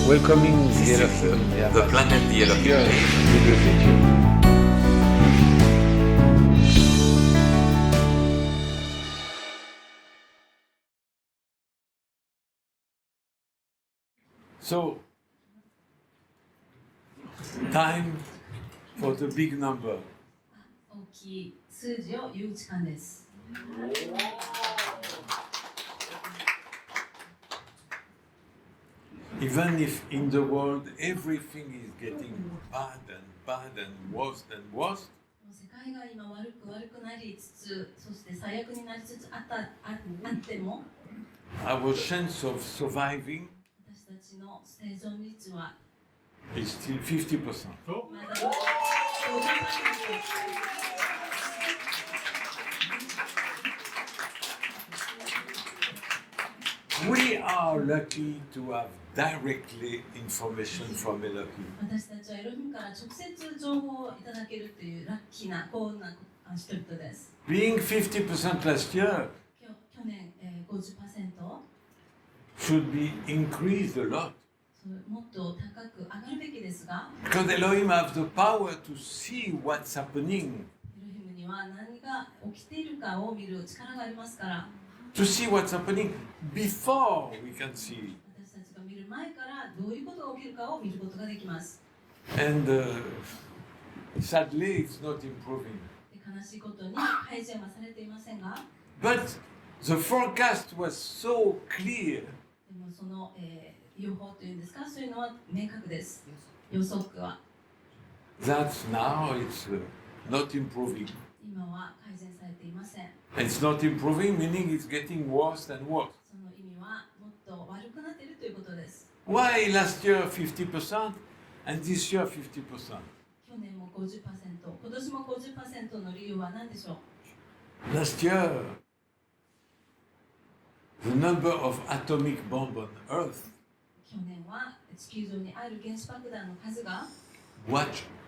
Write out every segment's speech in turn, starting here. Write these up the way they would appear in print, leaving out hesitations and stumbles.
welcoming Sì, the sì, Elohim. Yeah, the planet the Elohim. Here, with the future. So, time for the big number. 大きい数字を言う時間です。Even if in the world everything is getting bad and worse and worse, 世界が今悪くなりつつ、そして最悪になりつつあっても、 our chance of surviving 私たちの生存率は is still 50%. まだ50%。We are lucky to have directly information from Elohim. 私たちはエロヒムから直接情報をいただけるというラッキーな幸運な人々です。Being 50% last year 去年、50% should be increased a lot. もっと高く上がるべきですが、 Because Elohim have the power to see what's happening, エロヒムには何が起きているかを見る力がありますから、 to see what's happening before we can see it. 私たちが見る前からどういうことが起きるかを見ることができます。 And sadly, it's not improving. で悲しいことに改善はされていませんが、 But the forecast was so clear でもその、予報というんですか、そういうのは明確です。予測は that now it's not improving. 今は改善されていません。 It's not improving, meaning it's getting worse and worse. その意味はもっと悪くなっているということです。 Why last year 50% and this year 50%? 去年も 50%、今年も 50% の理由は何でしょう？ Last year, the number of atomic bombs on Earth 去年は地球上にある原子爆弾の数が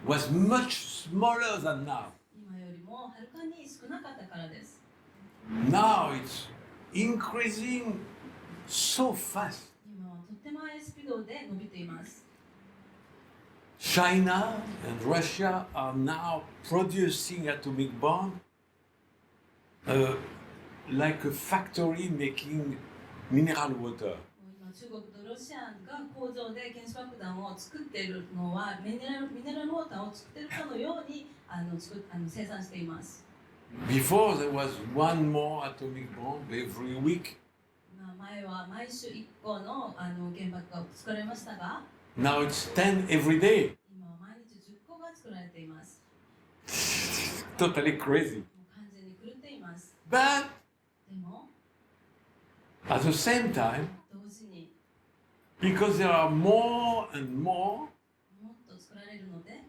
was much smaller than now. 今よりもはるかに少なかったからです。 Now it's increasing so fast. 今はとっても速いスピードで伸びています。 China and Russia are now producing atomic bombs like a factory making mineral water. 今中国とロシアが工場で原子爆弾を作っているのはミネラルウォーターを作っているかのように生産しています。 Before there was one more atomic bomb every week. 前は毎週1個の原爆が作られましたが、 Now it's 10 every day. 今は毎日10個が作られています。 Totally crazy. もう完全に狂っています。 But でも at the same time, 同時に because there are more and more, もっと作られるので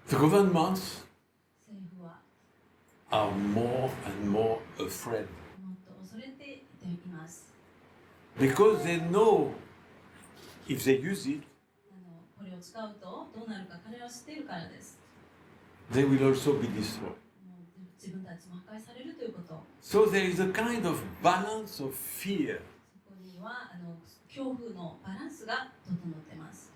the governments 政府は are more and more afraid. もっと恐れています。 Because they know if they use it, これを使うとどうなるか彼らは知っているからです。 they will also be destroyed. もう自分たちも破壊されるということ。 So there is a kind of balance of fear, そこには恐怖のバランスが整っています。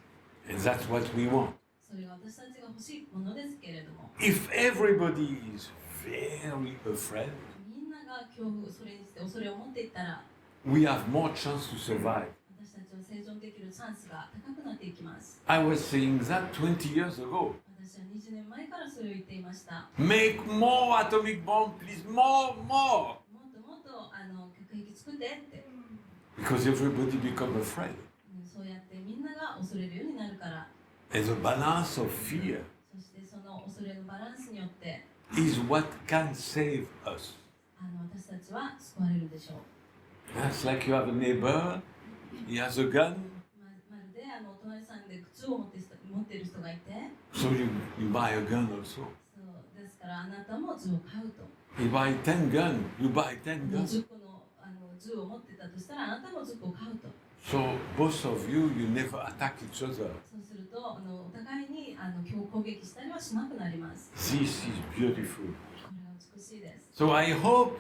and that's what we want. それが私たちが欲しいものですけれども、 If everybody is very afraid, みんながそれにして恐れを持っていったら、 we have more chance to survive. 私たちは生存できるチャンスが高くなっていきます。 I was saying that 20 years ago. 私は20年前からそれを言っていました。 Make more atomic bomb, please, more. もっともっと核兵器作ってって。 Because everybody become afraid. そうやってみんなが恐れるようになるから。 And the balance of fear そしてその恐れのバランスによって is what can save us. 私たちは救われるでしょう。 It's like you have a neighbor, he has a gun, まるでお隣さんで靴を持っている人がいて、 so you buy a gun also. そうですからあなたも銃を買うと。 You buy 10 guns, you buy 10 guns. 10個の銃を持ってたとしたらあなたも10個買うと。 So both of you never attack each other. そうするとお互いに攻撃したりはしなくなります。 This is beautiful. これが美しいです。 So I hope,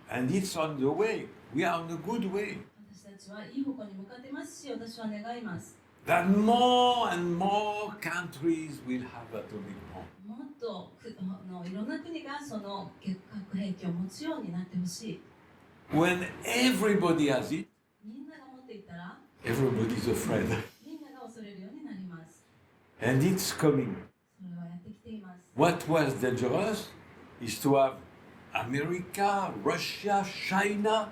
and it's on the way, we are on a good way. 私たちはいい方向に向かってますし、私は願います。that more and more countries will have atomic bomb. もっといろんな国がその核兵器を持つようになってほしい。When everybody has it, みんなが持っていたら、 everybody's afraid. みんなが恐れるようになります。 And it's coming. それはやってきています。 What was dangerous is to have America, Russia, China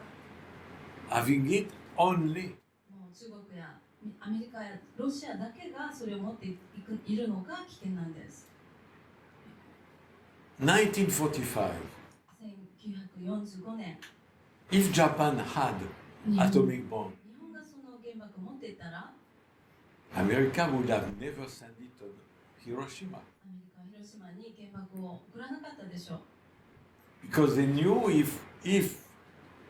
having it only. もう中国やアメリカやロシアだけがそれを持っているのが危険なんです。1945, 1945年、 if Japan had 日本 atomic bomb, がその原爆を持っていたら、 America would have never sent it to Hiroshima. アメリカは広島に原爆を送らなかったでしょう。 Because they knew if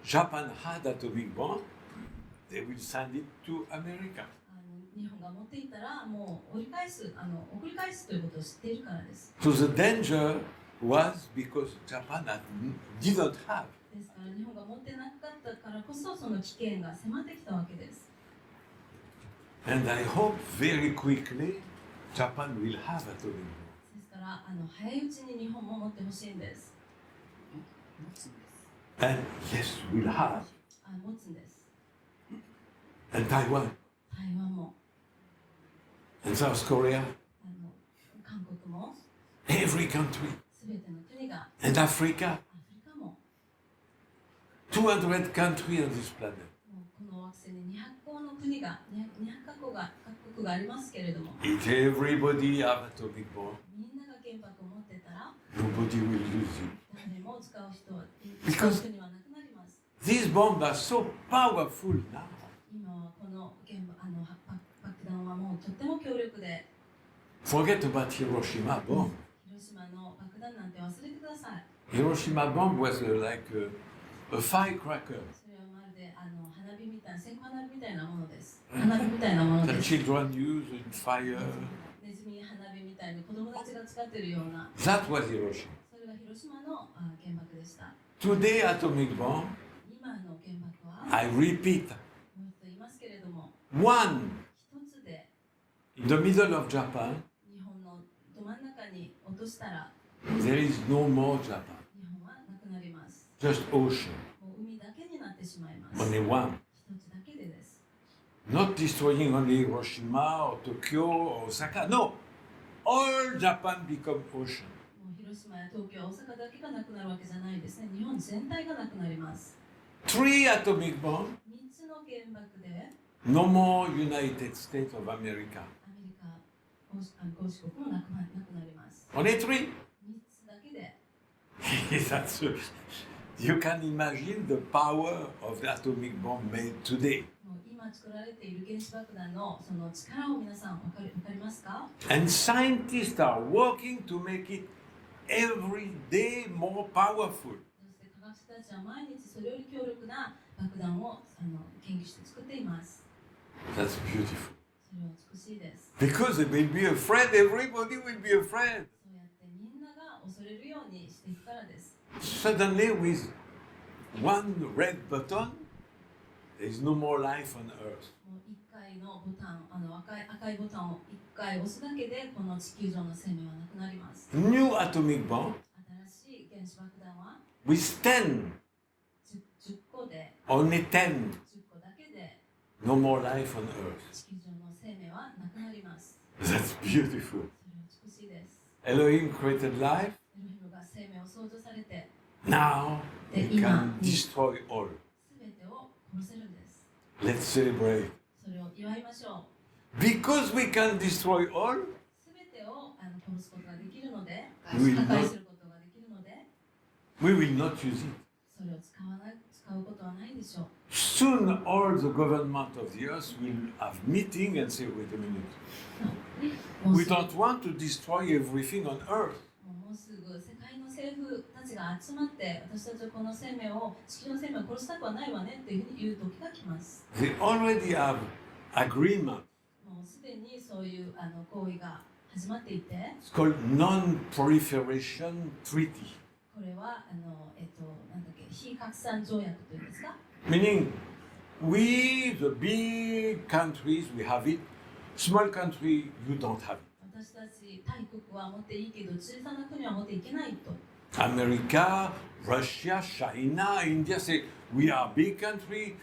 Japan had atomic bomb, they would send it to America. 日本が持っていたらもう送り返すということを知っているからです。 So the danger was because Japan didn't have. ですから日本が持ってなかったからこそその危険が迫ってきたわけです。 And I hope very quickly Japan will have atomic bomb. ですから早いうちに日本も持ってほしいんです。 And yes, we'll have. 持つんです。 And Taiwan, 台湾も and South Korea, 韓国も every country, すべての国が and Africa, アフリカも200 countries on this planet. もうこの惑星に200個の国が200カ国がありますけれども、 If everybody have atomic bomb, みんなが原爆を持ってたら nobody will use it. 誰も使う人は Because 使う国はなくなります。 These bombs are so powerful now. 今はこの爆弾はもうとっても強力で、 Forget about Hiroshima bomb. 広島の爆弾なんて忘れてください。 Hiroshima bomb was like a firecracker. それはまるで花火みたいな、線香花火みたいなものです。花火みたいなもの The です。 children use in fire. ネズミ花火みたいに子供たちが使っているような、 That was Hiroshima. それが広島の原爆でした。 Today, atomic bomb, 今の原爆は、 I repeat, もう一度言いますけれども、 one 一つで in the middle of Japan, 日本のど真ん中に落としたら、 there is no more Japan. 日本はなくなります。 Just ocean. もう海だけになってしまいます。 Only one. 一つだけでです。 Not destroying only Hiroshima or Tokyo or Osaka. No. All Japan become ocean. もう広島や東京、大阪だけがなくなるわけじゃないですね。日本全体がなくなります。 Three atomic bombs. 3つの原爆で、 No more United States of America. アメリカ、合衆国もなくなります。 Only three. 3つだけで、 That's, you can imagine the power of the atomic bomb made today. もう今作られている原子爆弾のその力を皆さんわかりますか？ And scientists are working to make it every day more powerful. そして科学者たちは毎日それより強力な爆弾を研究して作っています。 That's beautiful. それは美しいです。 Because they will be afraid, everybody will be afraid. そうやってみんなが恐れるようにしていくからです。 Suddenly, with one red button, there is no more life on Earth. もう1回のボタン、赤いボタンを1回押すだけでこの地球上の生命はなくなります。 New atomic bomb 新しい原子爆弾は with 10, 10個で、 only 10, 10個だけで no more life on Earth. 地球上の生命はなくなります。 That's beautiful. それは美しいです。 Elohim created life. エロヒムが生命を創造されて、 Now で he 今 can destroy all. すべてを殺せるんです。 Let's celebrate. それを祝いましょう。 Because we can destroy all, すべてを殺すことができるので、破 We will 壊することができるので、 we will not use it. それを使うことはないでしょう。 Soon all the government of the earth will have meeting and say, wait a minute. もう We すぐ don't want to destroy everything on earth. もうすぐ世界の政府たちが集まって私たちはこの生命を地球の生命を殺したくはないわねっていうふうに言う時が来ます。 They already have agreement. もうすでにそういう行為が始まっていて、 It's called Non-Proliferation Treaty. これはなんだっけ、非拡散条約というんですか。 Meaning, We, the big countries, we have it. Small country, you don't have it. 私たち大国は持っていいけど小さな国は持っていけないと。 America, Russia, China, India say, we are a big country,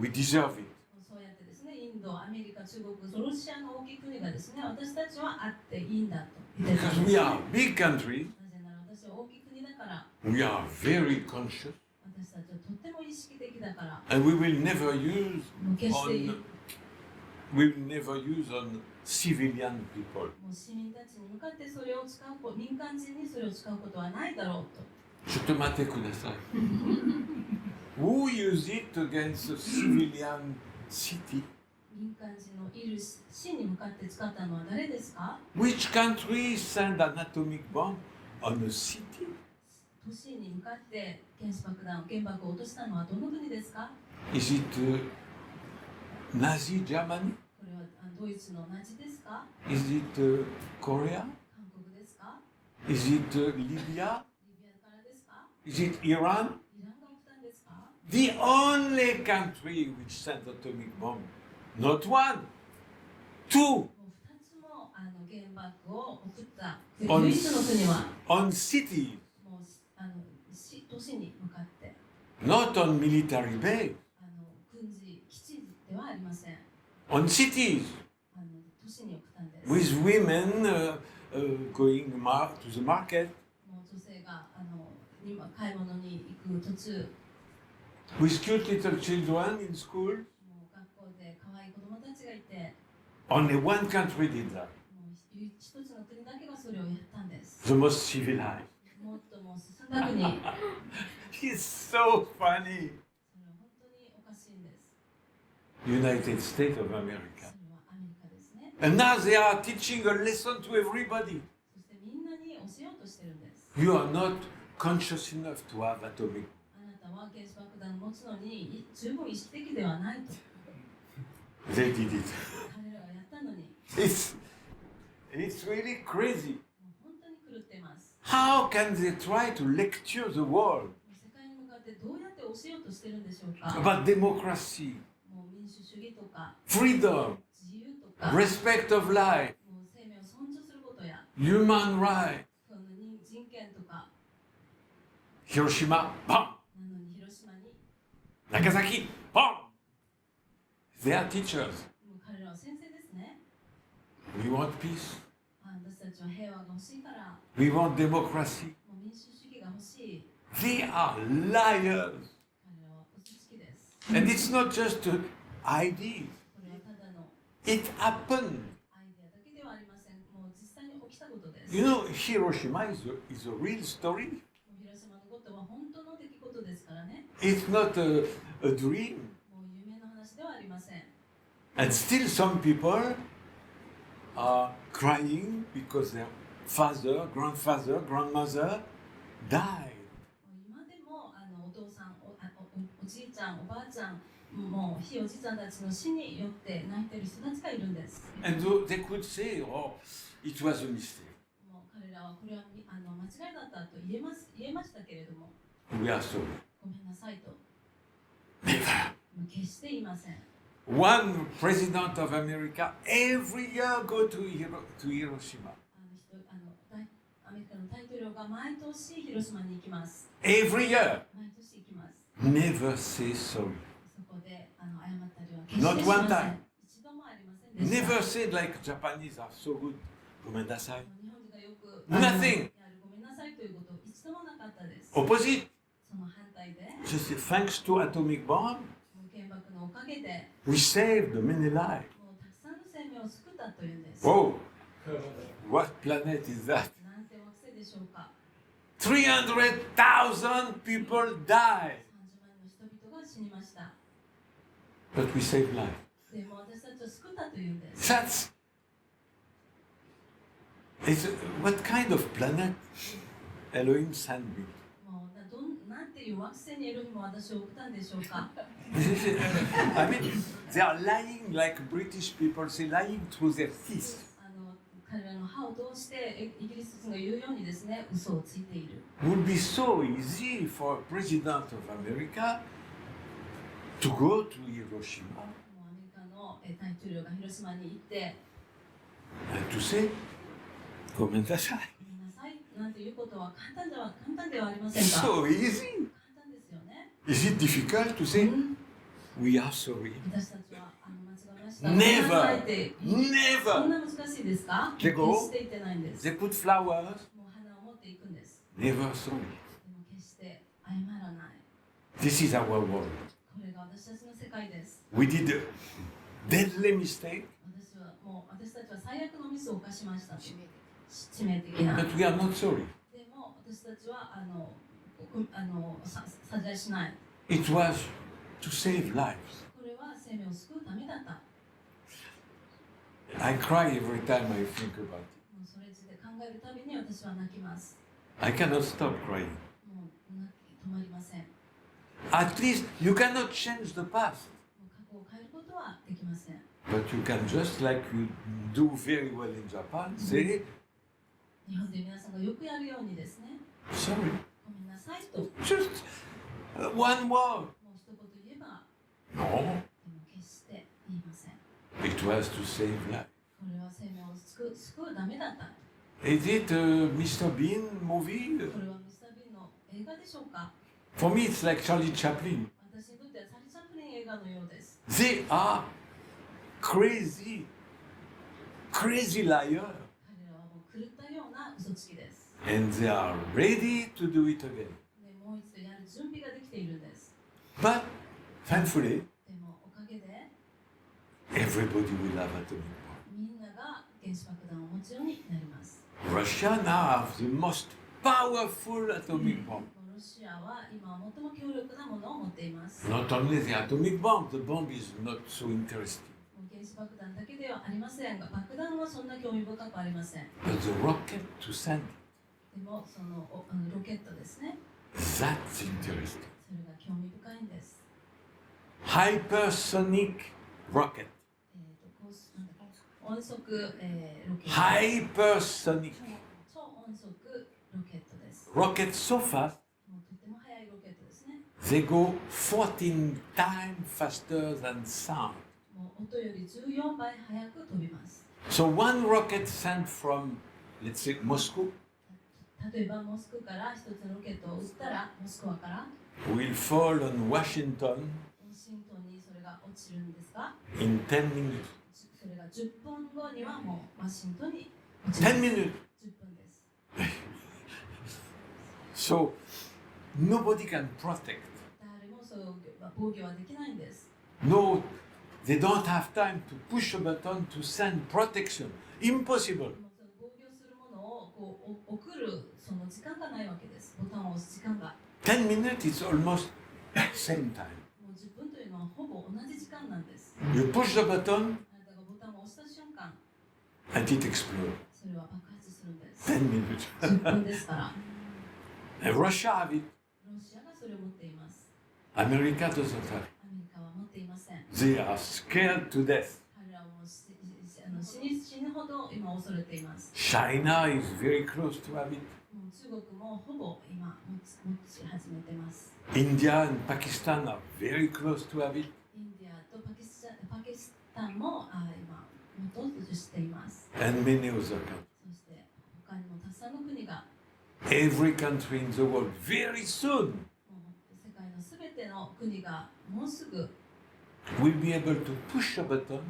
we deserve it. そうやってですね、インド、アメリカ、中国、ロシアの大きい国がですね、私たちはあっていいんだと言ってた Because んです。 we な are a big country, ぜなら私は大きい国だから、 we are very conscious, 私たちはとっても意識的だから、 and we will never use もう決して on, we will never use on civilian people. もう市民たちに向かってそれを使うこと、民間人にそれを使うことはないだろうと。 ちょっと待ってください。Who use it against a civilian city? 民間人のいる市に向かって使ったのは誰ですか？ Which country send an atomic bomb on a city? 都市に向かって原子爆弾、原爆を落としたのはどの国ですか？ Is it Nazi Germany? これはドイツのナチですか？ Is it Korea? 韓国ですか？ Is it Libya? リビアからですか？ Is it Iran? イランが起きたんですか？ The only country which sent atomic bomb, not one, two もう2つも原爆を送ったon, 唯一の国は on cities, もう都市に向かって not on military base, 軍事基地ではありません。 on cities 都市に送ったんです。 with women going to the market, もう女性が今買い物に行く途中、 with cute little children in school. もう学校で可愛い子供たちがいて、 Only one country did that, もう一つの国だけがそれをやったんです。 the most civilized. もっともう進んだ国、それは It's so funny. 本当におかしいんです。 United States of それ America. はアメリカですね。 And now they are teaching a lesson to everybody. そしてみんなに教えようとしてるんです。 You are not conscious enough to have atomic. あなたは原子爆弾を持つのに十分意識的ではないと。 They did it. 彼らがやったのに、も It's really crazy. う本当に狂っています。 How can they try to lecture the world もう世界に向かってどうやって教えようとしてるんでしょうか。 about democracy, もう民主主義とか freedom, 自由とか、 respect of life, もう生命を尊重することや、 human rights? その人権とか Hiroshima, bomb. なのに広島に Nagasaki, bomb. They are teachers. もう彼らは先生ですね。 We want peace. 私たちは平和が欲しいから、 We want democracy. もう民主主義が欲しい。 They are liars. 彼らは嘘つきです。 And it's not just an idea. これはただの It happened. アイデアだけではありません。もう実際に起きたことです。 You know, Hiroshima is a real story. もう広島のことは本当の出来事ですからね。 It's not a dream. もう夢の話ではありません。 And still some people are crying because their father, grandfather, grandmother died. もう今でもお父さんおじいちゃん、おばあちゃん、もうひいおじいちゃんたちの死によって泣いてる人たちがいるんです。 And they could say, oh, it was a mistake. もう彼らはこれは間違いだったと言えましたけれども、 We are sorry. ごめんなさいと。 Never. もう決して言いません。 One president of America every year go to Hiroshima. アメリカの大統領が毎年広島に行きます。 Every year. 毎年行きます。 Never say sorry. そこで謝ったりは決してしま Not one せ time. ん。一度もありませんでした。 Never said like Japanese are so good. ごめんなさい。日本人がよく Nothing. ごめんなさいということ一度もなかったです。 Opposite. その反対で、 Just thanks to atomic bomb, 原爆のおかげで we saved many lives. もうたくさんの生命を救ったというんです。 Whoa. What planet is that? なんて惑星でしょうか。 300,000 people 30 died. 万の人々が死にました。 But we saved lives. でも私たちを救ったというんです。 What kind of planet Elohim sent me? もうなんていう惑星にエロヒも私を送ったんでしょうか。 I mean, they are lying like British people say, lying through their teeth. 彼らの歯を通してイギリス人が言うようにですね、嘘をついている。 It would be so easy for a president of America to go to Hiroshima もうアメリカの大統領が広島に行って、 and to say, ごめんなさい。ごめんなさいなんていうことは簡単ではありません It's か。 so easy. 簡単ですよね。 Is it difficult to say, うん we are sorry? 私たちは間違えました。 Never. ごめんなさいってそん Never. な難しいですか。 で決して言ってないんです。 They put flowers. もう花を持っていくんです。 Never sorry. でも決して謝らない。 This is our world. これが私たちの世界です。 We did a deadly mistake, 私たちは最悪のミスを犯しました。致命的な。 but we are not sorry. でも私たちは謝罪しない。 It was to save lives. これは生命を救うためだった。 I cry every time I think about it. もうそれについて考えるたびに私は泣きます。 I cannot stop crying. もう泣き止まりません。も At least you cannot change the past, う過去を変えることはできません。 but you can just like you do very well in Japan, say 日本で皆さんがよくやるようにですね、 sorry. ごめんなさいと、も Just one word. う一言言えば、 No, でも決して言いません。 it was to save life. これは生命を救うためだった。 Is it a Mr. Bean movie? これはミスター・ビーンの映画でしょうか。 For me, it's like Charlie Chaplin. 私にとってはチャーリー・チャップリン映画のようです。 They are crazy, crazy liars, 彼らはもう狂ったような嘘つきです。 and they are ready to do it again. でもう一度やる準備ができているんです。 But thankfully, でもおかげで everybody will have atomic bomb. みんなが原子爆弾を持つようになります。 Russia now has the most powerful atomic bomb. もうロシアは今最も強力なものを持っています。 Not only the atomic bomb, the bomb is not so interesting. もう原子爆弾だけではありませんが、爆弾はそんな興味深くありません。 But the rocket to send, でもそのロケットですね。 that's interesting. それが興味深いんです。 Hypersonic rocket. なんだっけ音速、ロケット。 Hypersonic 超音速ロケットです。 rocket so fast, もうとても速いロケットですね。 they go 14 times faster than sound. もう音より14倍速く飛びます。 So one rocket sent from, let's say, Moscow 例えばモスクから一つのロケットを撃ったら、モスクワから will fall on Washington ワシントンにそれが落ちるんですが、 in 10 minutes. それが10分後にはもうワシントンに落ちる。 10 minutes. 10分です。 So nobody can protect. 誰もそう防御はできないんです。 No, they don't have time to push a button to send protection. Impossible. もうその防御するものをこう送るその時間がないわけです。ボタンを押す時間が。 10 minutes is almost same time. もう10分というのはほぼ同じ時間なんです。 You push the button あなたがボタンを押した瞬間、 and it explodes. それは爆発するんです。 10 minutes. 10分ですから。 And Russia have it. ロシアがそれを持っています。 America doesn't have it. アメリカは持っていません。 They are scared to death. 彼らはもう死ぬほど今恐れています。 China is very close to have it. もう中国もほぼ今持ち始めてます。 India and Pakistan are very close to have it. インディアとパキスタンも今持とうとしています。 And many other countries. そして他にもたくさんの国が Every country in the world very soon もう世界のすべての国がもうすぐ will be able to push a button もう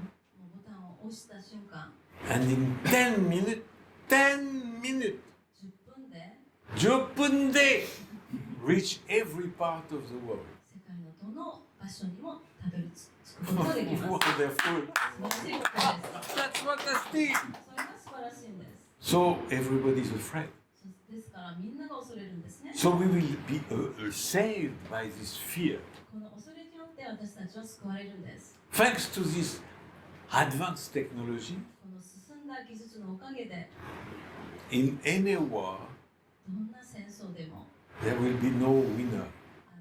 ボタンを押した瞬間 and in 10 minutes, 10 minutes, 10分で10分で reach every part of the world. 世界のどの場所にもたどり着くことができます。 Wonderful. 素晴らしいことです。 That's fantastic. それが素晴らしいんです。 So everybody's afraid. ですからみんなが恐れるんですね。 So we will be saved by this fear. この恐れによって私たちは救われるんです。 Thanks to this advanced technology, この進んだ技術のおかげで in any war, どんな戦争でも there will be no winner.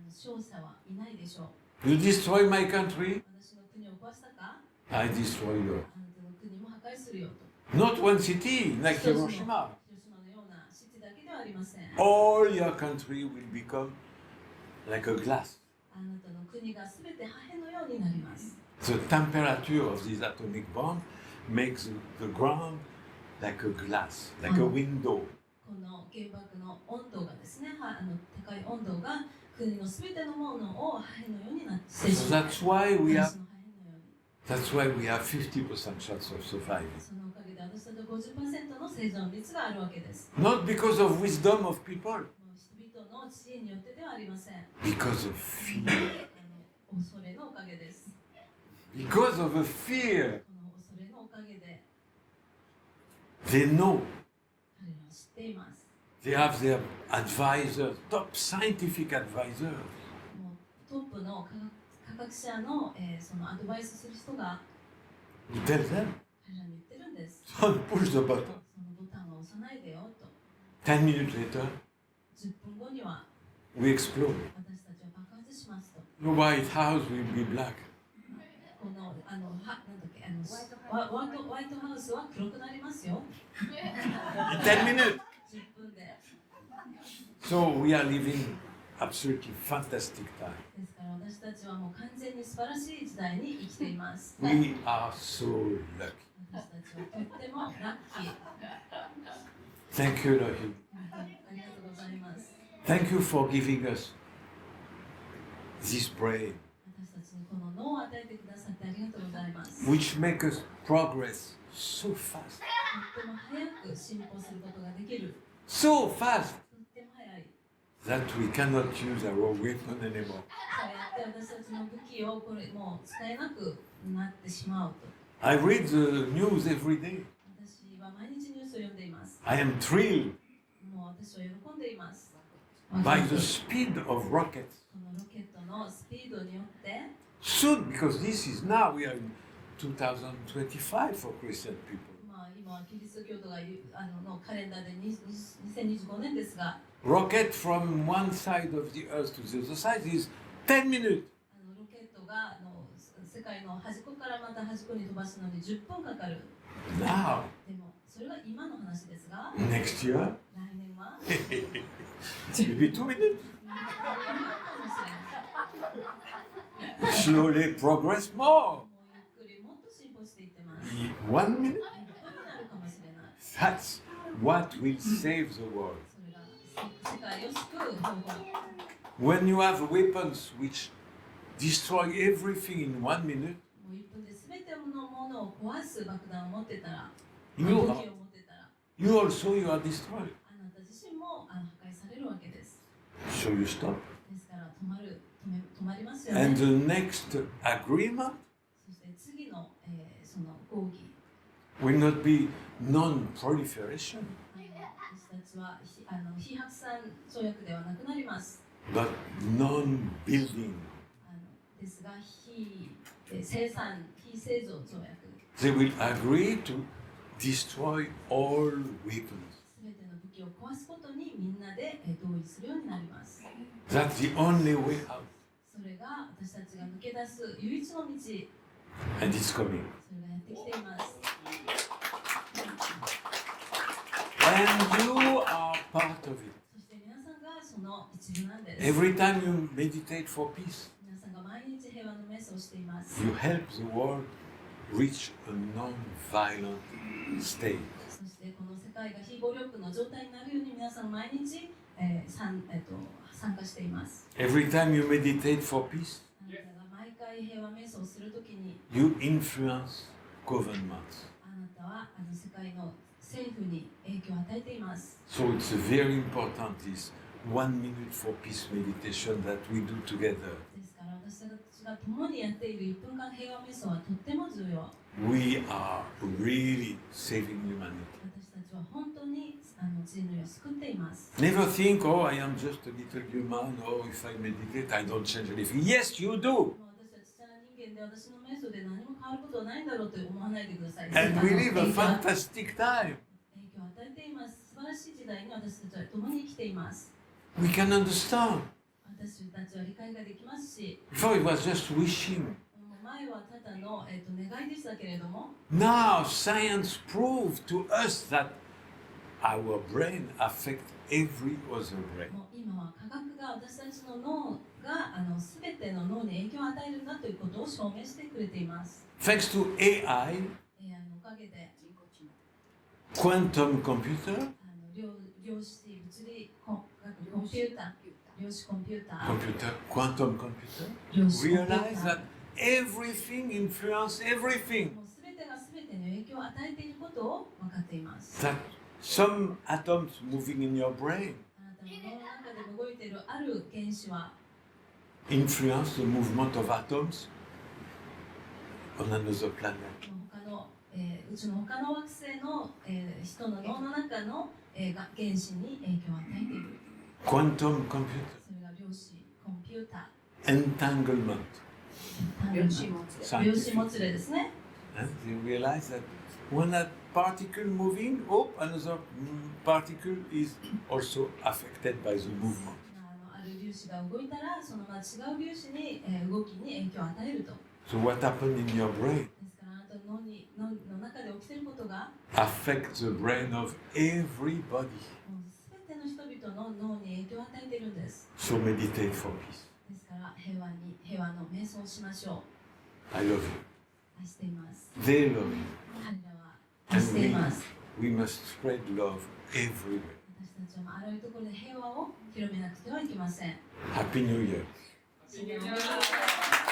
勝者はいないでしょう。 You destroy my country, 私の国を壊したか、 I destroy yours. あなたの国も破壊するよと。 Not one city like 広 Hiroshima. 島のようなシティだけではありません。 All your country will become like a glass. あなたの国がすべて破片のようになります。The temperature of this atomic bomb makes the ground like a glass, like a window. この原爆の温度がですね、高い温度が国のすべてのものを破片のようになってし So まう。 that's why we ガ have ラスの破片のように。 that's why we have 50% chance of surviving. そのおかげで私たちは 50% の生存率があるわけです。 Not because of wisdom of people, もう人々の知恵によってではありません。 because of fear. 恐れのおかげです。 Because of a fear. この恐れのおかげで They know. 彼らは知っています。 They have their advisors, top scientific advisors. もうトップの科学者の、そのアドバイスする人が You tell them, 彼らに言ってるんです。 don't push the button. そのボタンは押さないでよと。 10 minutes later, 10分後には we explode. 私たちは爆発しますと。 The White House will be black. このなんだっけホワイトハウスは黒くなりますよ。 In 10 minutes. 10分で。 So we are living absolutely fantastic time. ですから私たちはもう完全に素晴らしい時代に生きています。 We are so lucky. 私たちはとってもラッキー。 Thank you, Elohim. ありがとうございます。 Thank you for giving us this brain, 私たちにこの脳を与えてくださってありがとうございます。 which makes us progress so fast. とっても早く進歩することができる。 So fast とっても早い。 that we cannot use our weapon anymore. そうやって私たちの武器をこれもう使えなくなってしまうと。 I read the news every day. 私は毎日ニュースを読んでいます。 I am thrilled もう私は喜んでいます。 by the speed of rockets. このロケットのスピードによって、 Soon, because this is now, we are in 2025 for Christian people. 今はキリスト教徒がのカレンダーで2025年ですが、 Rocket from one side of the earth to the other side is 10 minutes. ロケットが世界の端っこからまた端っこに飛ばすのに10分かかる。 Now, でもそれは今の話ですが、 next year, 来年は maybe 2 minutes. かもしれない。 Slowly progress more. もうゆっくりもっと進歩していってます。 1 minute. 1分になるかもしれない。 That's what will save the world. それが世界を救う方法。 When you have weapons which destroy everything in 1 minute, もう1分で全てのものを壊す爆弾を持ってたら、you 武器を持 are, ってたら、 you also you are destroyed. あなた自身も破壊されるわけです。 So you stop. ですから止まりますよね。 And the next agreement そして次の、その合議、 will not be non-proliferation, 私たちは非拡散条約ではなくなります。 but non-building. ですが、非生産、非製造条約、 They will agree to destroy all weapons. すべての武器を壊すことにみんなで同意するようになります。 That's the only way out. それが私たちが抜け出す唯一の道、それ And it's coming. がやってきています。 And you are part of it. そして皆さんがその一部なんです。 Every time you meditate for peace, 皆さんが毎日平和の瞑想をしています。 you help the world reach a non-violent state. そしてこの世界が非暴力の状態になるように皆さん毎日、参加しています。 Every time you meditate for peace, あなたが毎回平和瞑想をするときに、 you influence governments. あなたは世界の政府に影響を与えています。 So it's very important this 1 minute for peace meditation that we do together. ですから私たちが共にやっている1分間平和瞑想はとっても重要。 We are really saving humanity. 私たちは本当に人類を救っています。 Never think, oh, I am just a little human, oh, if I meditate, I don't change anything. Yes, you do. もう私たち小さな人間で私の瞑想で何も変わることはないんだろうと思わないでください。 And we live a 影響を fantastic time. 与えています。素晴らしい時代に私たちは共に生きています。 We can understand. 私たちは理解ができますし、 Before it was just wishing. 前はただの、願いでしたけれども、 Now science proved to us that our brain affect every other brain. もう今は科学が私たちの脳が全ての脳に影響を与えるんだということを証明してくれています。 Thanks to AI, AI のおかげで quantum computer, 量子物理コンピューター、量子コンピューター、 quantum computer, 量子コンピュー realize ター that everything influences everything. もう全てが全てに影響を与えていることを分かっています。 That some atoms moving in your brain あなたの脳の中で動いているある原子は influence the movement of atoms on another planet. 他の、宇宙の他の惑星の、人の脳の中の、原子に影響を与えている。 Quantum computer, それが量子コンピュータ entanglement. ー、量子もつれですね。 And they realize that when a particle moving, oh, another particle is also affected by the movement. ある粒子が動いたら、そのまま違う粒子に、動きに影響を与えると。 So what happened in your brain ですから、あなたの脳の中で起きていることが、 affects the brain of everybody. もう全ての人々の脳に影響を与えているんです。 So meditate for peace. ですから平和の瞑想をしましょう。 I love you. 愛しています。 They love you. 彼らは愛しています。 We must spread love everywhere. 私たちはあらゆるところで平和を広めなくてはいけません。 Happy New Year. 新年おめでとうございます。